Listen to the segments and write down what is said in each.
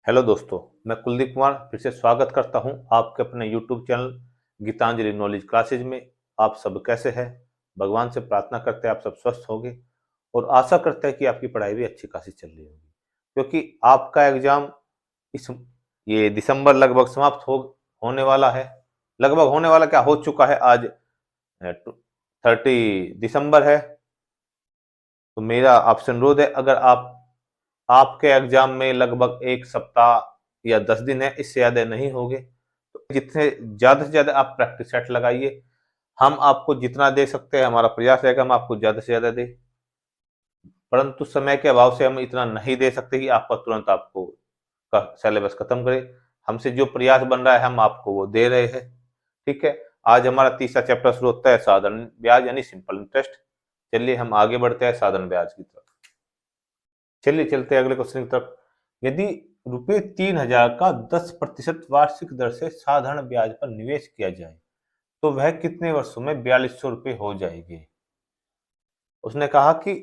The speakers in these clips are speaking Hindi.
हेलो दोस्तों, मैं कुलदीप कुमार फिर से स्वागत करता हूं आपके अपने YouTube channel Geetanjali knowledge classes में। आप सब कैसे हैं? भगवान से प्रार्थना करते हैं आप सब स्वस्थ होंगे और आशा करते हैं कि आपकी पढ़ाई भी अच्छी खासी चल रही होगी, क्योंकि आपका एग्जाम इस ये दिसंबर लगभग समाप्त होने वाला है। लगभग होने वाला क्या, हो चुका है। आज 30 दिसंबर है। तो मेरा आपसे अनुरोध है, अगर आपके एग्जाम में लगभग एक सप्ताह या 10 दिन है, इससे ज्यादा नहीं होंगे, तो जितने ज्यादा से ज्यादा आप प्रैक्टिस सेट लगाइए। हम आपको जितना दे सकते हैं, हमारा प्रयास रहेगा हम आपको ज्यादा से ज्यादा दे, परंतु समय के अभाव से हम इतना नहीं दे सकते कि आपका तुरंत आपको का सिलेबस खत्म करे। हमसे जो प्रयास बन रहा है हम आपको वो दे रहे हैं। ठीक है। आज हमारा तीसरा चैप्टर शुरू होता है, साधारण ब्याज यानी सिंपल इंटरेस्ट। चलिए हम आगे बढ़ते हैं साधारण ब्याज की तरफ। चलिए चलते हैं अगले क्वेश्चन की तरफ। यदि ₹3000 का 10% वार्षिक दर से साधारण ब्याज पर निवेश किया जाए तो वह कितने वर्षों में ₹4200 हो जाएगी? उसने कहा कि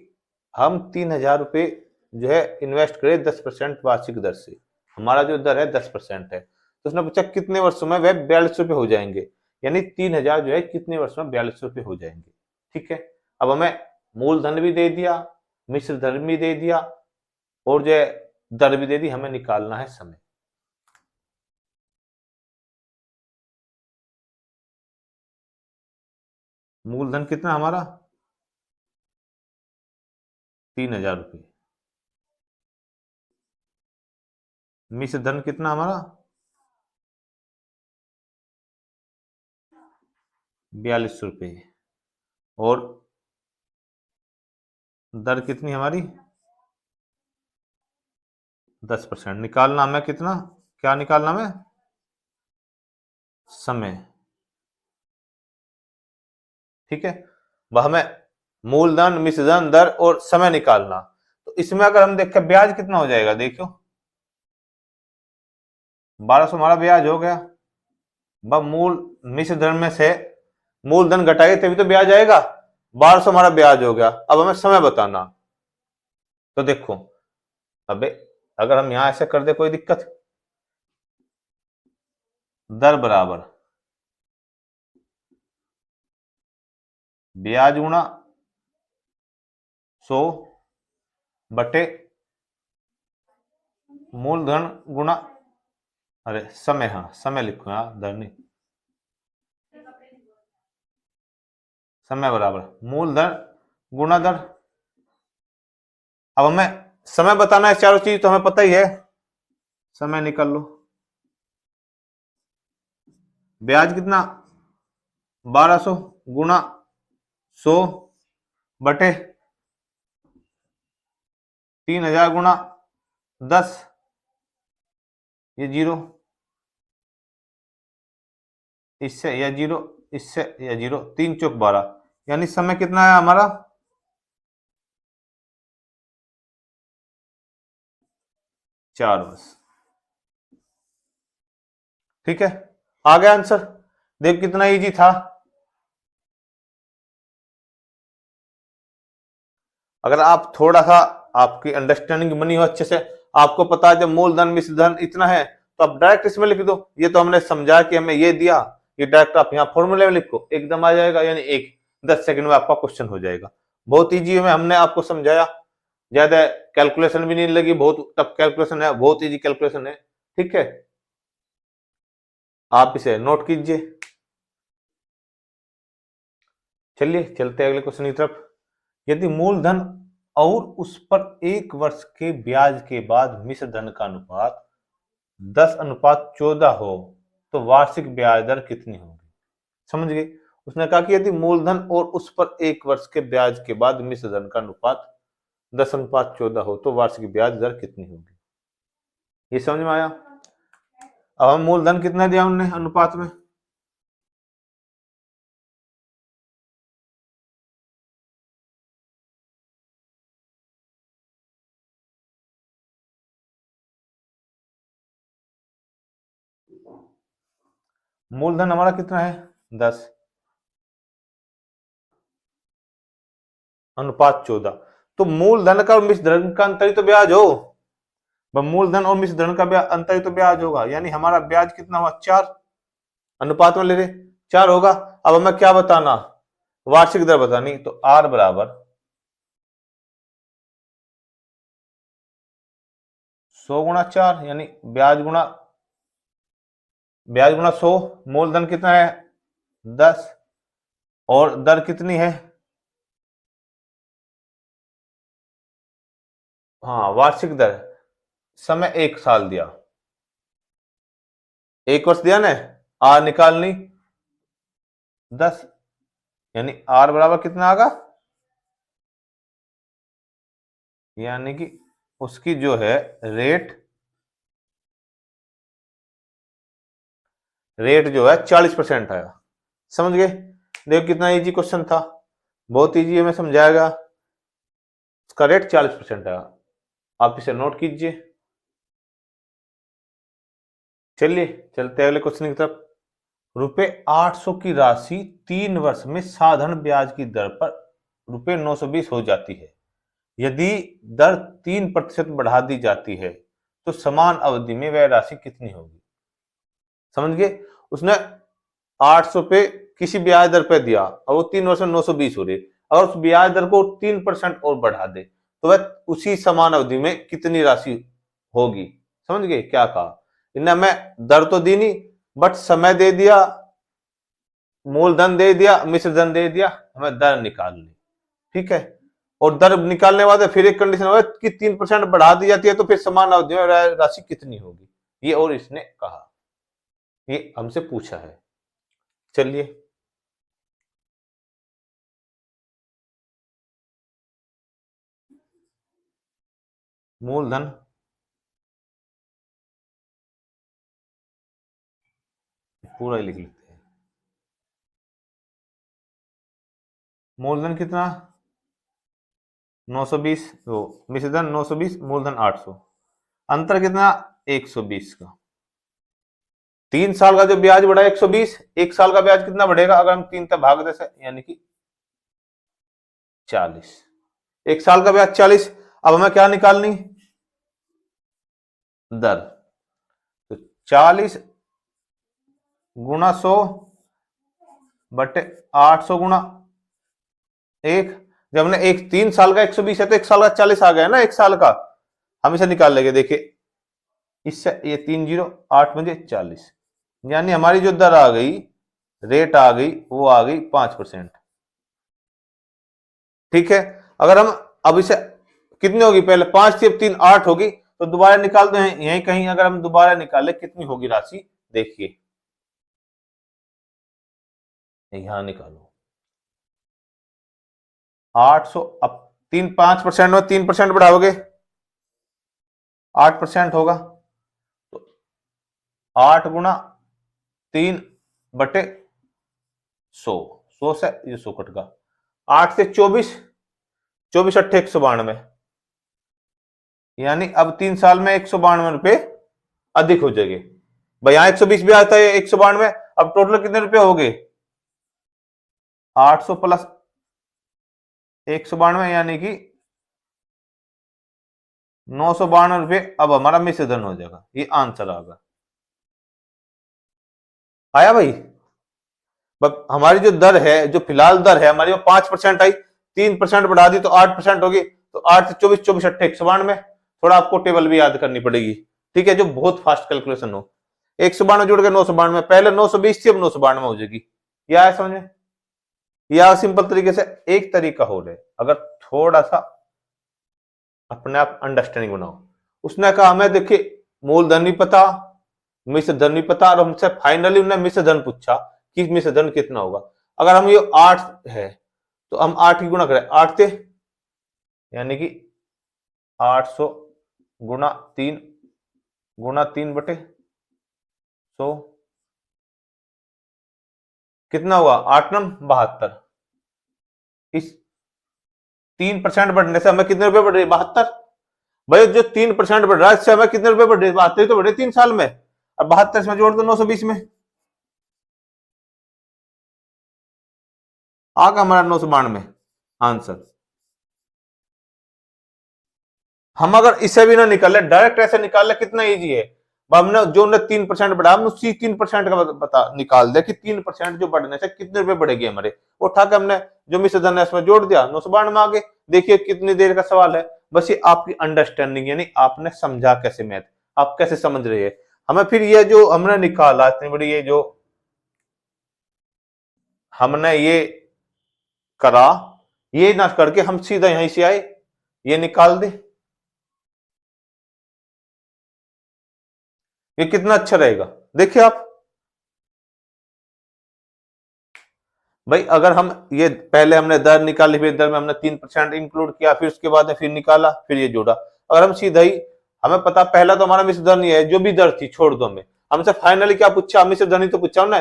हम ₹3000 जो है इन्वेस्ट करें 10% वार्षिक दर से। हमारा जो दर है 10% है, तो उसने पूछा कितने वर्षों में वह ₹4200 हो जाएंगे, यानी 3000 जो है कितने वर्षों में ₹4200 हो जाएंगे। ठीक है। अब हमें मूलधन भी दे दिया, मिश्र धन भी दे दिया और जो है दर भी दे दी। हमें निकालना है समय। मूलधन कितना हमारा? ₹3000। मिश्र धन कितना हमारा? ₹4200। और दर कितनी हमारी? 10%। निकालना हमें कितना, क्या निकालना हमें? समय। ठीक है। वह हमें मूलधन, मिश्र धन, दर और समय निकालना। तो इसमें अगर हम देखें ब्याज कितना हो जाएगा, देखो 1200 हमारा ब्याज हो गया। वह मूल मिश्र धन में से मूलधन घटाएंगे तभी तो ब्याज आएगा। 1200 हमारा ब्याज हो गया। अब हमें समय बताना। तो देखो, अबे अगर हम यहां ऐसे कर दे, कोई दिक्कत? दर बराबर ब्याज गुणा 100 बटे मूलधन गुणा, अरे समय, हाँ समय लिखो, यहाँ दर नहीं, समय बराबर मूलधन गुणा दर। अब हमें समय बताना है, चारों चीज तो हमें पता ही है। समय निकाल लो। ब्याज कितना? 1200 गुणा 100 बटे 3000 गुणा 10, ये जीरो, इससे या जीरो, इससे या जीरो, 3 चौक 12, यानी समय कितना है हमारा? 4 वर्ष। ठीक है। आ गया आंसर। देख कितना इजी था। अगर आप थोड़ा सा, आपकी अंडरस्टैंडिंग बनी हो अच्छे से, आपको पता है जब मूलधन मिश्र धन इतना है, तो आप डायरेक्ट इसमें लिख दो। ये तो हमने समझा कि हमें ये दिया, ये डायरेक्ट आप यहाँ फॉर्मूले में लिखो, एकदम आ जाएगा, यानी 10 सेकंड में आपका क्वेश्चन हो जाएगा। बहुत इजी में हमने आपको समझाया, ज्यादा कैलकुलेशन भी नहीं लगी। बहुत टफ कैलकुलेशन है, बहुत इजी कैलकुलेशन है। ठीक है, आप इसे नोट कीजिए। चलिए चलते हैं अगले क्वेश्चन की तरफ। यदि मूलधन और उस पर 1 वर्ष के ब्याज के बाद मिश्र धन का अनुपात 10:14 हो तो वार्षिक ब्याज दर कितनी होगी? समझ गए? उसने कहा कि यदि मूलधन और उस पर 1 वर्ष के ब्याज के बाद मिश्र धन का अनुपात 10:14 हो तो वार्षिक ब्याज दर कितनी होगी। ये समझ में आया? अब हम मूलधन कितना दिया उनने अनुपात में? मूलधन हमारा कितना है? 10, अनुपात 14। तो मूलधन का और मिश्र धन का अंतर ही तो ब्याज हो। मूलधन और मिश्र धन का ब्याज अंतर ही तो ब्याज होगा, यानी हमारा ब्याज कितना हुआ 4, अनुपात में ले रहे 4 होगा। अब हमें क्या बताना, वार्षिक दर बतानी, तो आर बराबर 100 गुणा 4, यानी ब्याज गुणा 100, मूलधन कितना है 10, और दर कितनी है, हाँ वार्षिक दर, समय 1 साल दिया, 1 वर्ष दिया ना, आर निकालनी 10, यानी आर बराबर कितना आगा, यानी कि उसकी जो है रेट जो है 40% आया। समझ गए, देखो कितना इजी क्वेश्चन था, बहुत इजी है, मैं समझाएगा। उसका रेट 40% आया, आप इसे नोट कीजिए। चलिए चलते अगले क्वेश्चन की तरफ। रुपए 800 की राशि 3 वर्ष में साधारण ब्याज की दर पर रुपए 920 हो जाती है। यदि दर 3% बढ़ा दी जाती है तो समान अवधि में वह राशि कितनी होगी। समझ गए, उसने 800 पे किसी ब्याज दर पे दिया और वो 3 वर्ष में 920 हो रही, अगर उस ब्याज दर को 3% और बढ़ा दे तो वह उसी समान अवधि में कितनी राशि होगी। समझ गए क्या कहा, इन्हें हमें दर तो दी नहीं, बट समय दे दिया, मूलधन दे दिया, मिश्र धन दे दिया, हमें दर निकालनी। ठीक है, और दर निकालने वाले फिर एक कंडीशन हो कि 3% बढ़ा दी जाती है तो फिर समान अवधि में राशि कितनी होगी, ये और इसने कहा, ये हमसे पूछा है। चलिए मूलधन पूरा ही लिख लेते हैं। मूलधन कितना 920, तो मिश्र धन 920, मूलधन 800, अंतर कितना 120 का। 3 साल का जो ब्याज बढ़ा 120, 1 साल का ब्याज कितना बढ़ेगा अगर हम 3 तक भाग दे, यानी कि 40, 1 साल का ब्याज 40। अब हमें क्या निकालनी, दर, तो 40 गुणा 100 बटे 800 गुणा 1, जब हमने 3 साल का 120 है तो 1 साल का 40 आ गया ना, 1 साल का, हम इसे निकाल लेंगे। देखिए इससे ये 3 जीरो 8 बजे 40, यानी हमारी जो दर आ गई, रेट आ गई, वो आ गई 5%। ठीक है, अगर हम अब इसे कितनी होगी, पहले 5 थी अब 3 8 होगी, तो दोबारा निकालते हैं यहीं कहीं, अगर हम दोबारा निकाले कितनी होगी राशि, देखिए यहां निकालो 800, अब 5% में 3% बढ़ाओगे 8% होगा, तो 8 गुणा 3 बटे 100, 100 से ये 100 कटगा, 8 से 24, 24 अट्ठे 192, यानी अब 3 साल में 192 रुपए अधिक हो जाएंगे। भाई यहां 120 भी आता है 192, अब टोटल कितने रुपए हो गए 800 प्लस 192, यानी कि 992 रुपए अब हमारा मिश्र धन हो जाएगा, ये आंसर आएगा। आया भाई, हमारी जो दर है, जो फिलहाल दर है हमारी वो 5% आई, 3% बढ़ा दी तो 8% होगी, तो 8 से 24, 24 अट्ठे 192, थोड़ा आपको टेबल भी याद करनी पड़ेगी। ठीक है, जो बहुत फास्ट कैलकुलेशन हो, 192 जुड़ के 992, पहले 920 थी अब 992 हो जाएगी, क्या है समझ में, या सिंपल तरीके से एक तरीका हो रहा है, अगर थोड़ा सा अपने आप अंडरस्टैंडिंग बनाओ। उसने कहा हमें देखिए मूलधन भी पता, मिश्र धन भी पता, और हमसे फाइनली उन्होंने मिश्र धन पूछा कि मिश्र धन कितना होगा। अगर हम ये 8 है तो हम 8 की गुणा करें 8 से, यानी कि 800 गुणा 3 बटे 100, कितना हुआ 8 नम 72, इस 3% बढ़ने से हमें कितने रुपए बढ़ रहे 72। भाई जो 3% बढ़ रहा है इससे हमें कितने रुपए बढ़ रहे, 72 तो बढ़े 3 साल में, अब 72 में जोड़ दो 920 में, आगा हमारा 992 आंसर। हम अगर इसे भी ना निकाले, डायरेक्ट ऐसे निकाले, कितना इजी है। हमने जो 3% बढ़ा, हम उसी 3% का बता निकाल दे कि 3% जो बढ़ने से कितने रुपए बढ़ेगी हमारे, वो उठा के हमने जो मिश्र धन है उसमें जोड़ दिया, 992 में आ गए। देखिए कितनी देर का सवाल है, बस ये आपकी अंडरस्टैंडिंग, यानी आपने समझा कैसे मैथ, आप कैसे समझ रहे हैं। हमें फिर ये जो हमने निकाला इतनी बड़ी, ये जो हमने ये करा, ये ना करके हम सीधा यहीं से आए, ये निकाल दे, ये कितना अच्छा रहेगा। देखिए आप भाई, अगर हम ये पहले हमने दर निकाली, फिर दर में हमने 3% इंक्लूड किया, फिर उसके बाद में फिर निकाला, फिर ये जोड़ा, अगर हम सीधा ही, हमें पता पहला तो हमारा मिश्र दर नहीं है, जो भी दर थी छोड़ दो, हमें हमसे फाइनली क्या पूछा, मिश्र धनी तो पूछा हमने,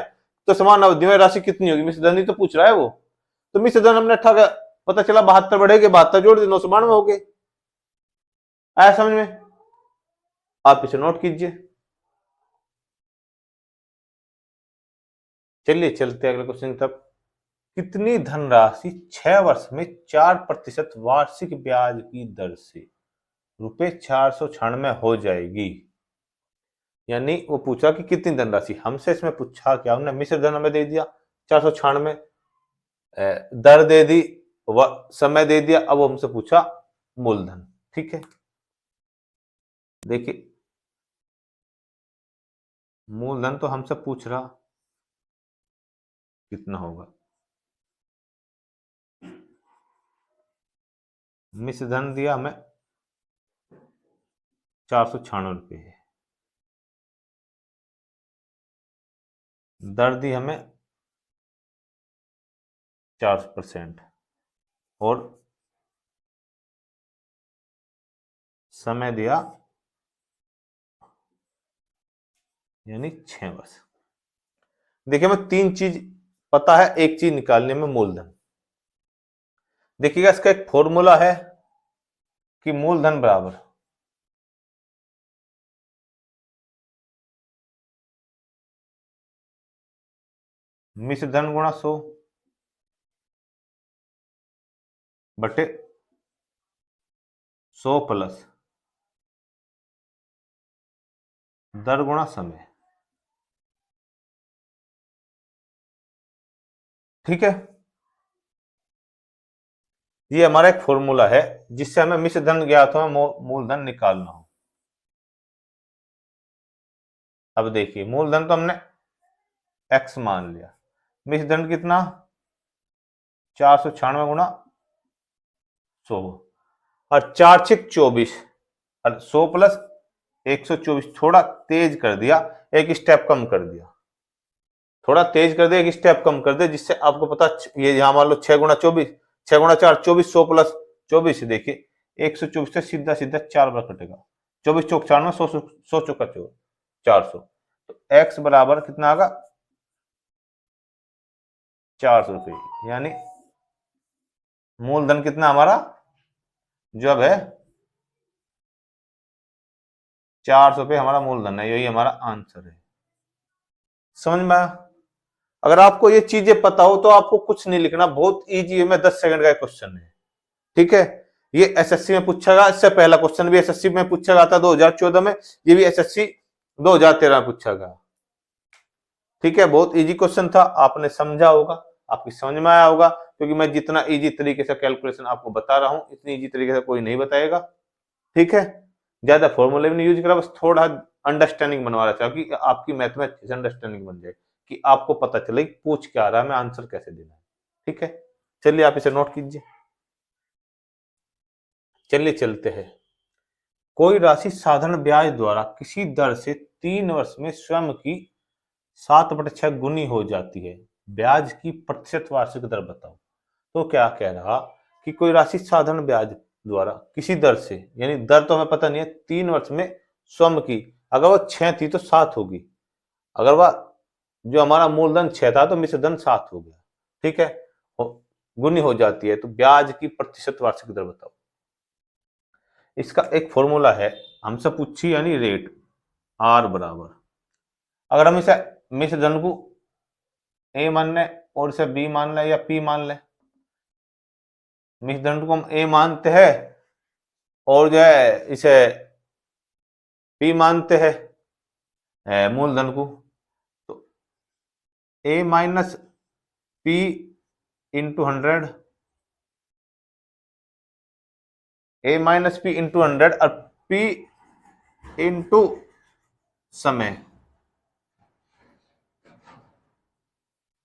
तो समान अवधि में राशि कितनी होगी, मिश्र धनी तो पूछ रहा है वो, तो मिश्र धन हमने ठगा, पता चला 72 बढ़ेगी, 72 जोड़ दी, 992 हो गए। आया समझ में, आप इसे नोट कीजिए। चलिए चलते अगले क्वेश्चन तक। कितनी धनराशि 6 वर्ष में 4% वार्षिक ब्याज की दर से ₹496 हो जाएगी। यानी वो पूछा कि कितनी धनराशि, हमसे इसमें पूछा क्या, हमने मिश्र धन हमें दे दिया 496, दर दे दी, समय दे दिया, अब हमसे पूछा मूलधन। ठीक है, देखिए मूलधन तो हमसे पूछ रहा कितना होगा, मिश्र धन दिया हमें 496 है, दर दी हमें 4% और समय दिया यानी 6 वर्ष। देखिए हमें 3 चीज पता है, एक चीज निकालने में मूलधन। देखिएगा इसका एक फॉर्मूला है कि मूलधन बराबर मिश्र धन गुणा 100 बटे 100 प्लस दर गुणा समय। ठीक है, ये हमारा एक फॉर्मूला है जिससे हमें मिश्र धन ज्ञात हो, मूलधन निकालना हो। अब देखिए मूलधन तो हमने x मान लिया, मिश्र धन कितना 496 गुणा 100 और 4 6 24 और 100 प्लस 124, थोड़ा तेज कर दिया, एक स्टेप कम कर दिया, थोड़ा तेज कर दिया, एक स्टेप कम कर दिया, जिससे आपको पता, ये यहां मान लो 6 गुणा 24, 6 गुणा 4 24, 100 प्लस 24, देखिए 124 से सीधा सीधा 4 बार कटेगा, 24 चौक 94, 100 चौका 400, तो x बराबर कितना आएगा 400 रुपये, यानी मूलधन कितना हमारा जो अब है 400 रुपये हमारा मूलधन है, यही हमारा आंसर है। समझ में आया? अगर आपको ये चीजें पता हो तो आपको कुछ नहीं लिखना, बहुत इजी है, मैं 10 सेकंड का क्वेश्चन है। ठीक है, ये एसएससी में पूछा गया, इससे पहला क्वेश्चन भी एसएससी में पूछा गया था 2014 में, ये भी एसएससी 2013 में पूछा गया। ठीक है, बहुत इजी क्वेश्चन था, आपने समझा होगा, आपकी समझ में आया होगा, क्योंकि मैं जितना इजी तरीके से कैलकुलेशन आपको बता रहा हूं, इतनी इजी तरीके से कोई नहीं बताएगा। ठीक है, ज्यादा फॉर्मूले भी नहीं यूज करा, बस थोड़ा अंडरस्टैंडिंग बनवा रहा था कि आपकी मैथ में अच्छी से अंडरस्टैंडिंग बन जाए, कि आपको पता चले पूछ क्या रहा है, मैं आंसर कैसे देना है। ठीक है, चलिए आप इसे नोट कीजिए। चलिए चलते हैं। कोई राशि साधारण ब्याज द्वारा किसी दर से 3 वर्ष में स्वयं की 7/6 गुनी हो जाती है, ब्याज की प्रतिशत वार्षिक दर बताओ। तो क्या कह रहा कि कोई राशि साधारण ब्याज द्वारा किसी दर से, यानी दर तो हमें पता नहीं है, 3 वर्ष में स्वयं की, अगर वो 6 थी तो 7 होगी, अगर वह जो हमारा मूलधन 6 था तो मिश्र धन 7 हो गया। ठीक है, गुनी हो जाती है, तो ब्याज की प्रतिशत वार्षिक दर बताओ। इसका एक फॉर्मूला है, हमसे पूछी यानी रेट आर बराबर, अगर हम इसे मिश्र धन को ए मान लें और इसे बी मान लें या पी मान लें, मिश्र धन को हम ए मानते हैं और जो है इसे P मानते हैं मूलधन को, तो A minus P into 100, A minus P into 100 और P इंटू समय,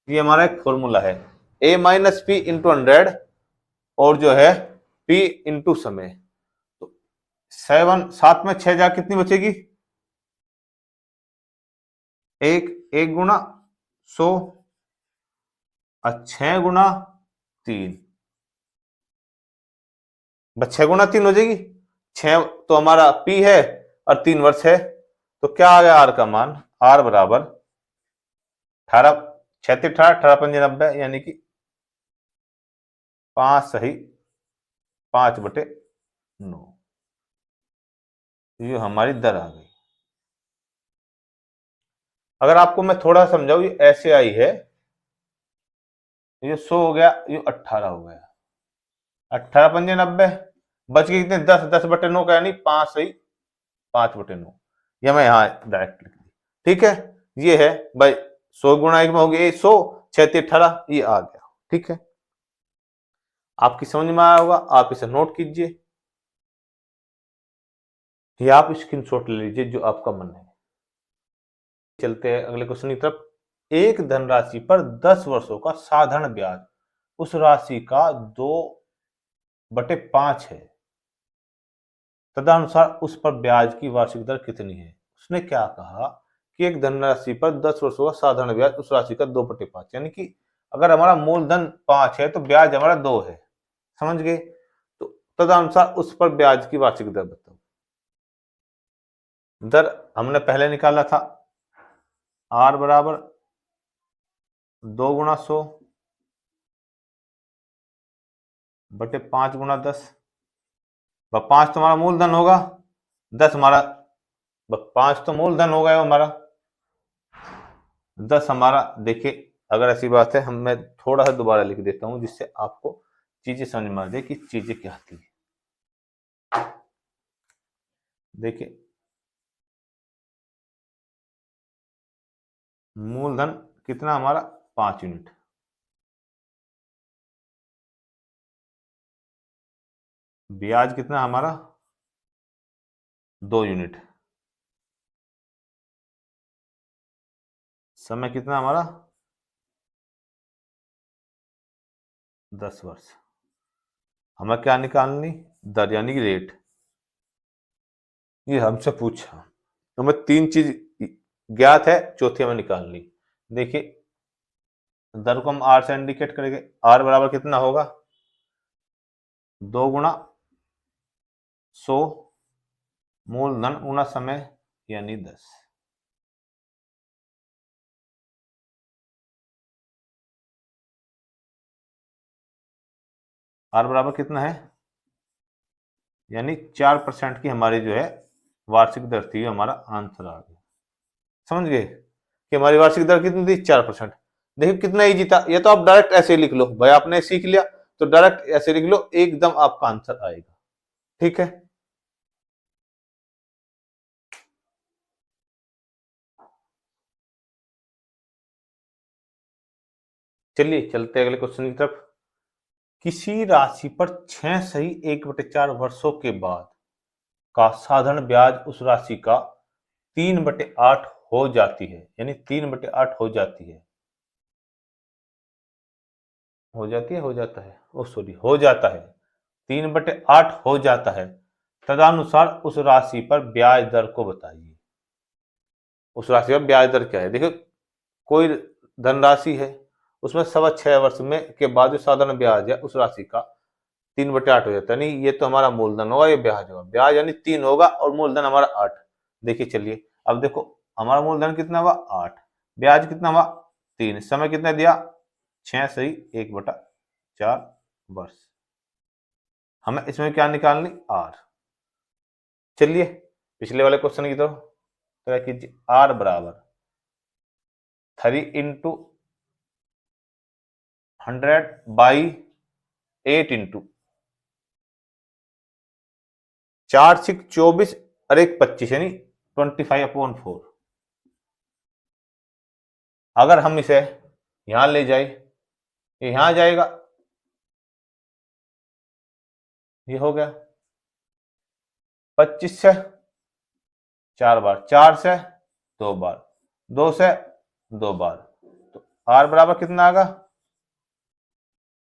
ये हमारा एक फॉर्मूला है। A माइनस P इंटू 100 और जो है P इंटू समय, तो 7 में 6 जा कितनी बचेगी? एक गुना 100 और 6 गुना 3, बस 6 गुना 3 हो जाएगी। 6 तो हमारा P है और 3 वर्ष है, तो क्या आ गया R का मान? R बराबर 18, 36, 18, 18 पंजे 90, यानी कि 5 सही 5/9, ये हमारी दर आ गई। अगर आपको मैं थोड़ा समझाऊं, ये ऐसे आई है, ये 100 हो गया, ये 18 हो गया, 18 पंजे 90, बच गए कितने? 10, 10/9 का, यानी 5 सही 5/9, ये मैं यहाँ डायरेक्ट लिख दी। ठीक है, ये है भाई 100 गुणा 1 में हो गया 100, 6 18, ये आ गया। ठीक है, आपकी समझ में आया होगा, आप इसे नोट कीजिए या आप स्क्रीनशॉट ले लीजिए जो आपका मन है। चलते हैं अगले क्वेश्चन की तरफ। एक धनराशि पर 10 वर्षों का साधारण ब्याज उस राशि का 2/5 है, तदनुसार उस पर ब्याज की वार्षिक दर कितनी है? उसने क्या कहा कि एक धनराशि पर 10 वर्षों का साधारण ब्याज उस राशि का 2/5, यानी कि अगर हमारा मूलधन 5 है तो ब्याज हमारा 2 है, समझ गए? तो तदनुसार उस पर ब्याज की वार्षिक दर बताओ। दर हमने पहले निकाला था, R बराबर 2 गुणा 100 बटे 5 गुणा 10, 5 तो हमारा मूलधन होगा, 10 हमारा, 5 तो मूलधन होगा हमारा, 10 हमारा। देखिए अगर ऐसी बात है, मैं थोड़ा सा दोबारा लिख देता हूं जिससे आपको चीजें समझ में आ जाए कि चीजें क्या थी। देखिए मूलधन कितना हमारा? 5 यूनिट, ब्याज कितना हमारा? 2 यूनिट, समय कितना हमारा? 10 वर्ष। हमें क्या निकालनी? दर, यानी कि रेट। ये हमसे पूछा, तो हमें 3 चीज ज्ञात है, चौथी हमें निकालनी। देखिए दर को हम R से इंडिकेट करेंगे, R बराबर कितना होगा? 2 गुणा 100 मूलधन गुणा समय, यानी 10। R बराबर कितना है? यानी 4% की हमारी जो है वार्षिक दर थी, हमारा आंसर आ गया। समझ गए कि हमारी वार्षिक दर कितनी थी? 4%। देखिए कितना इजी था, ये तो आप डायरेक्ट ऐसे लिख लो भाई, आपने सीख लिया तो डायरेक्ट ऐसे लिख लो, एकदम आपका आंसर आएगा। ठीक है, चलिए चलते अगले क्वेश्चन की तरफ। किसी राशि पर 6 सही 1/4 वर्षों के बाद का साधारण ब्याज उस राशि का 3/8 हो जाती है, यानी 3/8 हो जाती है, हो जाती है, हो जाता है, ओ सॉरी, हो जाता है, 3/8 हो जाता है, तदनुसार उस राशि पर ब्याज दर को बताइए। उस राशि पर ब्याज दर क्या है? देखो कोई धनराशि है, उसमें 6.25 वर्ष में के बाद जो साधारण ब्याज है उस राशि का 3/8 हो जाता है, नहीं ये तो हमारा मूलधन होगा, ये ब्याज होगा, ब्याज यानी 3 होगा और मूलधन हमारा 8। देखिए चलिए अब देखो, हमारा मूलधन कितना हुआ? 8, ब्याज कितना हुआ? 3, समय कितना दिया? 6 सही 1/4 वर्ष। हमें इसमें क्या निकालनी? R। चलिए पिछले वाले क्वेश्चन की तरफ, तो क्या कीजिए, R बराबर 3 इंटू 100 बाई 8 इंटू 4 6 24 और 1 25 यानी 25/4। अगर हम इसे यहां ले जाए, ये यहां जाएगा, ये हो गया 25 से 4 बार, 4 से 2 बार, 2 से 2 बार, तो आर बराबर कितना आएगा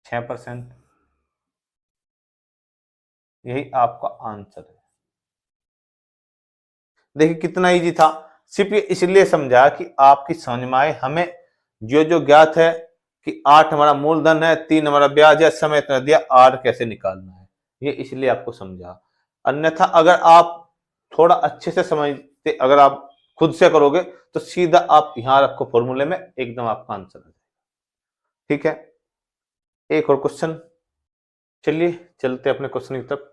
6%। यही आपका आंसर है। देखिए कितना इजी था, सिर्फ ये इसलिए समझा कि आपकी समझ में आए। हमें जो जो ज्ञात है कि 8 हमारा मूलधन है, 3 हमारा ब्याज है, समय इतना दिया, आर कैसे निकालना है, ये इसलिए आपको समझा। अन्यथा अगर आप थोड़ा अच्छे से समझते, अगर आप खुद से करोगे तो सीधा आप यहां रखो फॉर्मूले में, एकदम आपका आंसर आ जाएगा। ठीक है, एक और क्वेश्चन, चलिए चलते अपने क्वेश्चन की तरफ।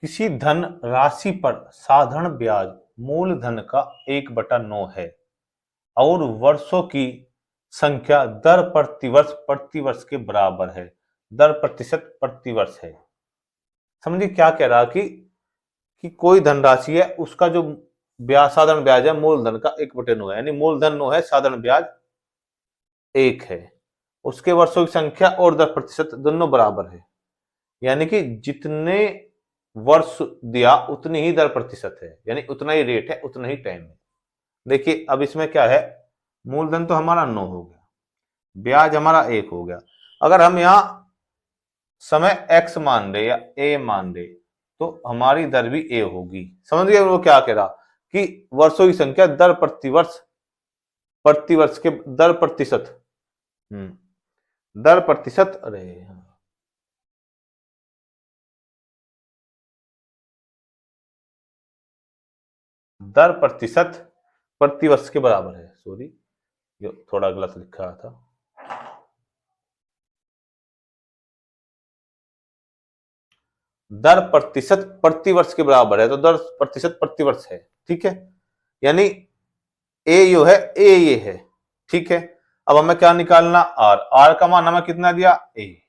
किसी धन राशि पर साधारण ब्याज मूलधन का 1/9 है और वर्षों की संख्या दर प्रतिवर्ष के बराबर है, दर प्रतिशत प्रतिवर्ष है। समझिए क्या कह रहा कि कोई धनराशि है, उसका जो ब्याज साधारण ब्याज है मूलधन का 1/9 है, यानी मूलधन 9 है, साधारण ब्याज 1 है, उसके वर्षों की संख्या और दर प्रतिशत दोनों बराबर है, यानी कि जितने वर्ष दिया उतनी ही दर प्रतिशत है, यानी उतना ही रेट है, उतना ही टाइम है। देखिए अब इसमें क्या है, मूलधन तो हमारा 9 हो गया, ब्याज हमारा 1 हो गया। अगर हम यहां समय x मान रहे या a मान रहे तो हमारी दर भी a होगी। समझ गए वो क्या कह रहा कि वर्षों की संख्या दर प्रतिवर्ष, प्रतिवर्ष के दर प्रतिशत, दर प्रतिशत, अरे दर प्रतिशत प्रतिवर्ष के बराबर है। सॉरी, ये थोड़ा गलत लिखा था। दर प्रतिशत प्रतिवर्ष के बराबर है, तो दर प्रतिशत प्रतिवर्ष है। ठीक है, यानी ए यो है, ए ये है। ठीक है, अब हमें क्या निकालना, आर। आर का मान हमें कितना दिया, ए,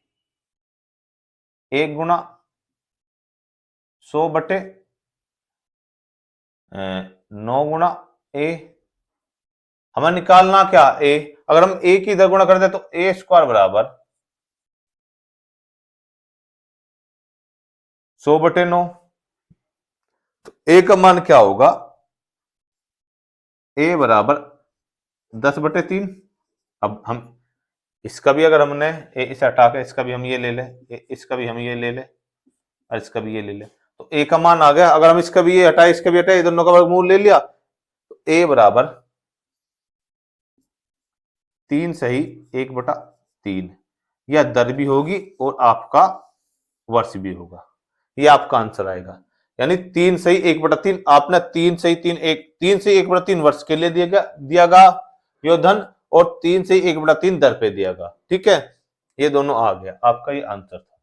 1 गुना 100 बटे 9 गुना ए। हमें निकालना क्या, ए। अगर हम ए की इधर गुणा कर दे तो ए स्क्वायर बराबर 100 बटे 9, तो ए का मान क्या होगा, ए बराबर 10 बटे 3। अब हम इसका भी, अगर हमने इसे हटा के इसका भी हम ये ले ले, इसका भी हम ये ले ले और इसका भी ये ले ले, तो ए का मान आ गया। अगर हम इसका भी ये हटाए, इसका भी हटाए, दोनों का वर्गमूल ले लिया, तो ए बराबर 3 सही 1/3, यह दर भी होगी और आपका वर्ष भी होगा, ये आपका आंसर आएगा। यानी 3 सही 1/3, आपने 3 सही 1/3 वर्ष के लिए दिया गया यो धन, और 3 सही 1/3 दर पे दिया गया। ठीक है, ये दोनों आ गया, आपका ये आंसर था।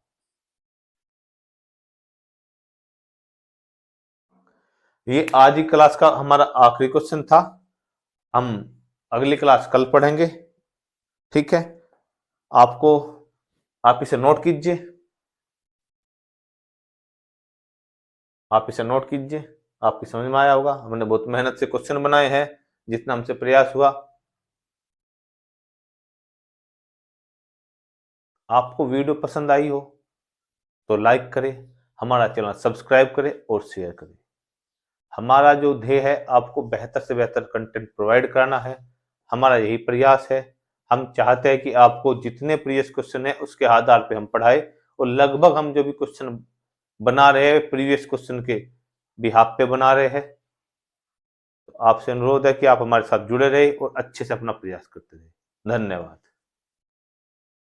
ये आज की क्लास का हमारा आखिरी क्वेश्चन था, हम अगली क्लास कल पढ़ेंगे। ठीक है, आपको, आप इसे नोट कीजिए, आप इसे नोट कीजिए, आपकी समझ में आया होगा। हमने बहुत मेहनत से क्वेश्चन बनाए हैं, जितना हमसे प्रयास हुआ। आपको वीडियो पसंद आई हो तो लाइक करें, हमारा चैनल सब्सक्राइब करें और शेयर करें। हमारा जो ध्येय है, आपको बेहतर से बेहतर कंटेंट प्रोवाइड कराना है, हमारा यही प्रयास है। हम चाहते हैं कि आपको जितने प्रीवियस क्वेश्चन है उसके आधार पे हम पढ़ाए, और लगभग हम जो भी क्वेश्चन बना रहे हैं प्रीवियस क्वेश्चन के बिहाफ पे बना रहे हैं। तो आपसे अनुरोध है कि आप हमारे साथ जुड़े रहे और अच्छे से अपना प्रयास करते रहे। धन्यवाद।